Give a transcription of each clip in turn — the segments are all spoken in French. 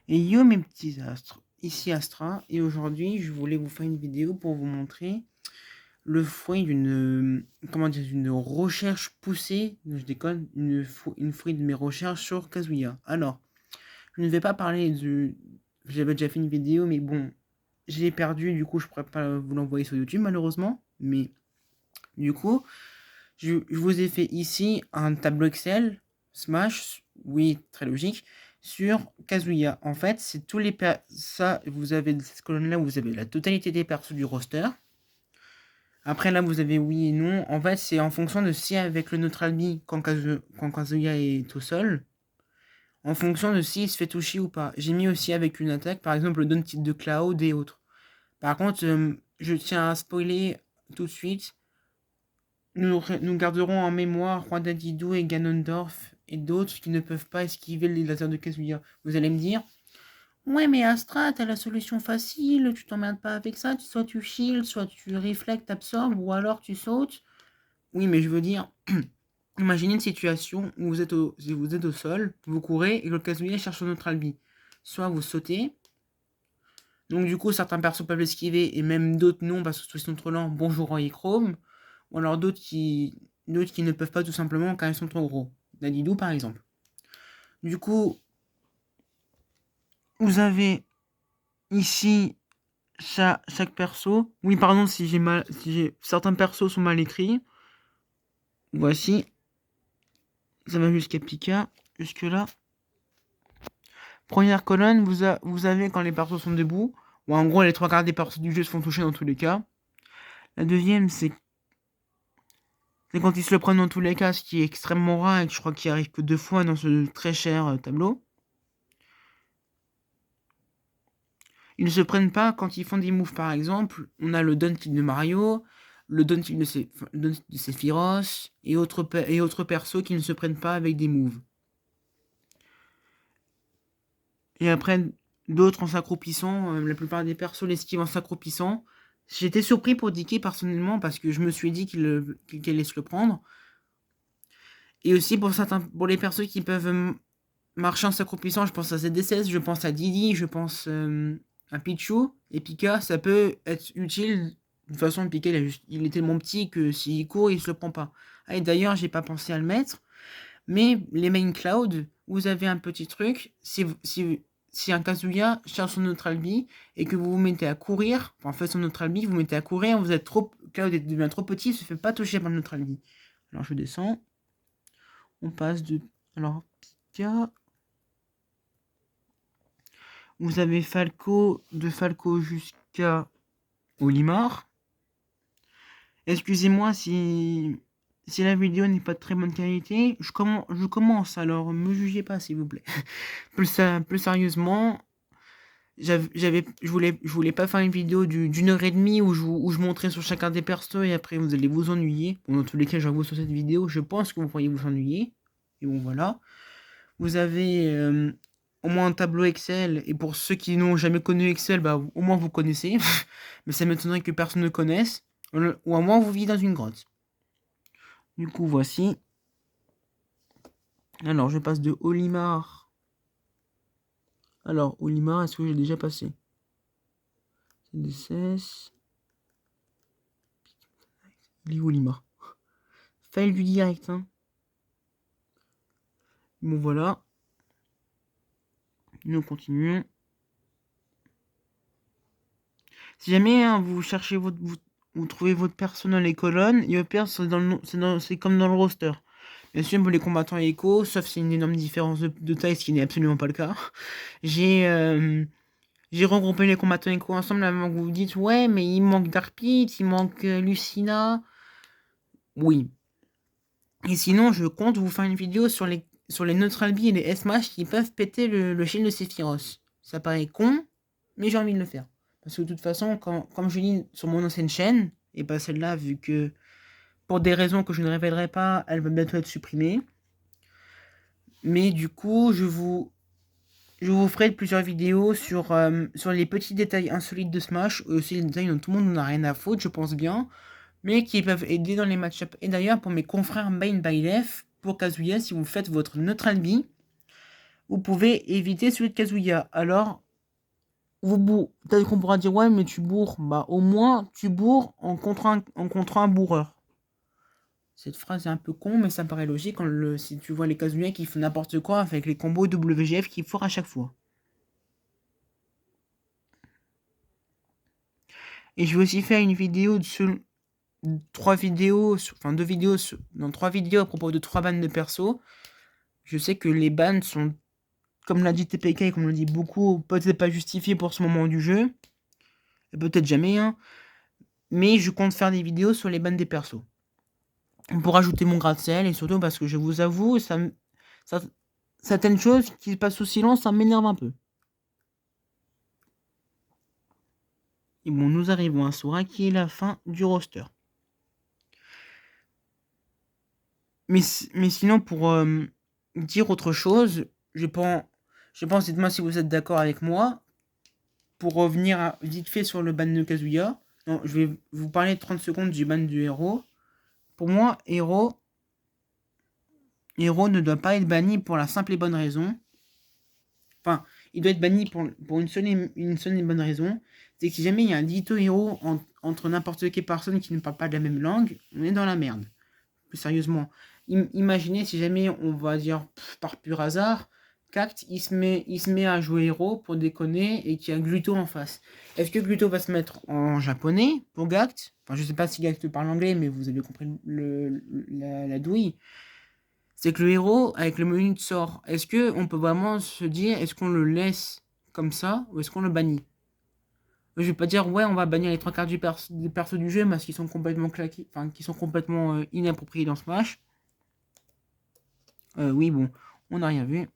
Et yo mes petits astres, ici Astra, et aujourd'hui je voulais vous faire une vidéo pour vous montrer le fruit d'une, comment dire, d'une recherche poussée, je déconne, une fruit de mes recherches sur Kazuya. Alors, je ne vais pas parler de, j'avais déjà fait une vidéo, mais bon, je l'ai perdu, du coup je pourrais pas vous l'envoyer sur YouTube malheureusement, mais du coup, je vous ai fait ici un tableau Excel, Smash, oui, très logique, sur Kazuya. En fait, c'est tous les ça, vous avez cette colonne-là, vous avez la totalité des persos du roster. Après, là, vous avez oui et non. En fait, c'est en fonction de si avec le neutral B, quand Kazuya est tout seul, en fonction de s'il se fait toucher ou pas. J'ai mis aussi avec une attaque, par exemple, le down titre de Cloud et autres. Par contre, je tiens à spoiler tout de suite. Nous garderons en mémoire Roi Dadidou et Ganondorf et d'autres qui ne peuvent pas esquiver les lasers de Kazuya. Vous allez me dire, ouais mais Astra, t'as la solution facile, tu t'emmerdes pas avec ça, soit tu shield, soit tu réflectes, absorbes, ou alors tu sautes. Oui mais je veux dire, imaginez une situation où vous êtes au sol, vous courez et le Kazuya cherche son autre albi. Soit vous sautez, donc du coup certains persos peuvent l'esquiver et même d'autres non parce que ils sont trop lents, bonjour Roy et Chrome. Ou alors d'autres qui ne peuvent pas tout simplement car ils sont trop gros. Dadidou par exemple. Du coup, vous avez ici chaque perso. Oui, pardon si certains persos sont mal écrits. Voici. Ça va jusqu'à Pika. Jusque là. Première colonne, vous avez quand les persos sont debout. Ou en gros, les trois quarts des persos du jeu se font toucher dans tous les cas. La deuxième, c'est quand ils se le prennent dans tous les cas, ce qui est extrêmement rare et que je crois qu'il arrive que 2 fois dans ce très cher tableau. Ils ne se prennent pas quand ils font des moves, par exemple. On a le down tilt de Mario, le down tilt de Sephiroth et autres persos qui ne se prennent pas avec des moves. Et après, d'autres en s'accroupissant. La plupart des persos l'esquivent en s'accroupissant. J'étais surpris pour Dicky personnellement parce que je me suis dit qu'il allait se le prendre. Et aussi pour les persos qui peuvent marcher en s'accroupissant, je pense à ZDSS, je pense à Didi, je pense à Pichu et Pika, ça peut être utile. De toute façon, Pika, il est tellement petit que s'il court, il se le prend pas. Ah, et d'ailleurs, j'ai pas pensé à le mettre, mais les main cloud, vous avez un petit truc, si un Kazuya cherche son neutral B et que vous vous mettez à courir, enfin, en fait, son neutral B, vous mettez à courir, vous êtes trop, Cloud devient trop petit, il se fait pas toucher par le neutral B. Alors, je descends. On passe de, alors, Pika. Vous avez Falco, de Falco jusqu'à Olimar. Excusez-moi si la vidéo n'est pas de très bonne qualité. Je commence, alors me jugez pas s'il vous plaît. Plus sérieusement, je voulais pas faire une vidéo d'une heure et demie où je montrais sur chacun des persos et après vous allez vous ennuyer. Bon, dans tous les cas, j'avoue sur cette vidéo, je pense que vous pourriez vous ennuyer. Et bon, voilà. Vous avez au moins un tableau Excel, et pour ceux qui n'ont jamais connu Excel, bah, au moins vous connaissez, mais ça m'étonnerait que personne ne connaisse, ou à moins vous vivez dans une grotte. Du coup, voici. Alors, je passe de Olimar. Alors, Olimar, est-ce que j'ai déjà passé? CDSS. Il est Olimar. Fail du direct, hein. Bon, voilà. Nous continuons. Si jamais hein, vous cherchez vous trouvez votre perso dans les colonnes, et au pire, c'est comme dans le roster. Bien sûr, pour les combattants écho, sauf si c'est une énorme différence de taille, ce qui n'est absolument pas le cas. J'ai regroupé les combattants écho ensemble avant que vous vous dites ouais, mais il manque Dark Pit, il manque Lucina. Oui. Et sinon, je compte vous faire une vidéo sur les Neutral B et les S-Mash qui peuvent péter le shield de Sephiroth. Ça paraît con, mais j'ai envie de le faire. Parce que de toute façon, comme je dis sur mon ancienne chaîne, et pas celle-là, vu que pour des raisons que je ne révélerai pas, elle va bientôt être supprimée. Mais du coup, je vous ferai plusieurs vidéos sur les petits détails insolites de Smash, aussi les détails dont tout le monde n'a rien à foutre, je pense bien, mais qui peuvent aider dans les match-ups. Et d'ailleurs, pour mes confrères Main by Left, pour Kazuya, si vous faites votre neutral B, vous pouvez éviter celui de Kazuya. Alors, peut-être qu'on pourra dire, ouais, mais tu bourres. Bah, au moins, tu bourres en contre un bourreur. Cette phrase est un peu con, mais ça paraît logique si tu vois les Kazuya qui font n'importe quoi avec les combos WGF qu'ils font à chaque fois. Et je vais aussi faire une vidéo de trois vidéos à propos de 3 bannes de perso. Je sais que les bannes sont, comme l'a dit TPK et comme l'a dit beaucoup, peut-être pas justifiées pour ce moment du jeu. Et peut-être jamais, hein. Mais je compte faire des vidéos sur les bannes des persos. Pour ajouter mon gratte-ciel et surtout parce que je vous avoue, certaines choses qui passent sous silence, ça m'énerve un peu. Et bon, nous arrivons à Sora qui est la fin du roster. Mais sinon, pour dire autre chose, je pense, dites-moi si vous êtes d'accord avec moi, pour revenir vite fait sur le ban de Kazuya. Non, je vais vous parler 30 secondes du ban du héros. Pour moi, héros ne doit pas être banni pour la simple et bonne raison. Enfin, il doit être banni pour une seule et bonne raison. C'est que si jamais il y a un dito héros entre n'importe quelle personne qui ne parle pas de la même langue, on est dans la merde. Plus sérieusement. Imaginez si jamais on va dire par pur hasard, Cact il se met à jouer héros pour déconner et qu'il y a Gluto en face. Est-ce que Gluto va se mettre en japonais pour Gact? Enfin, je sais pas si Gact parle anglais, mais vous avez compris la douille. C'est que le héros, avec le menu de sort, est-ce que on peut vraiment se dire, est-ce qu'on le laisse comme ça ou est-ce qu'on le bannit? Je vais pas dire, ouais, on va bannir les 3 quarts des persos du jeu parce qu'ils sont complètement claqués, enfin, qui sont complètement inappropriés dans Smash. Oui, bon, on n'a rien vu.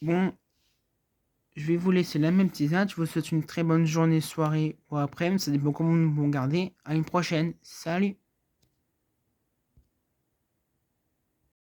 Bon, je vais vous laisser la même tisane. Je vous souhaite une très bonne journée, soirée ou après-midi. Ça dépend comment vous me regardez. À une prochaine. Salut!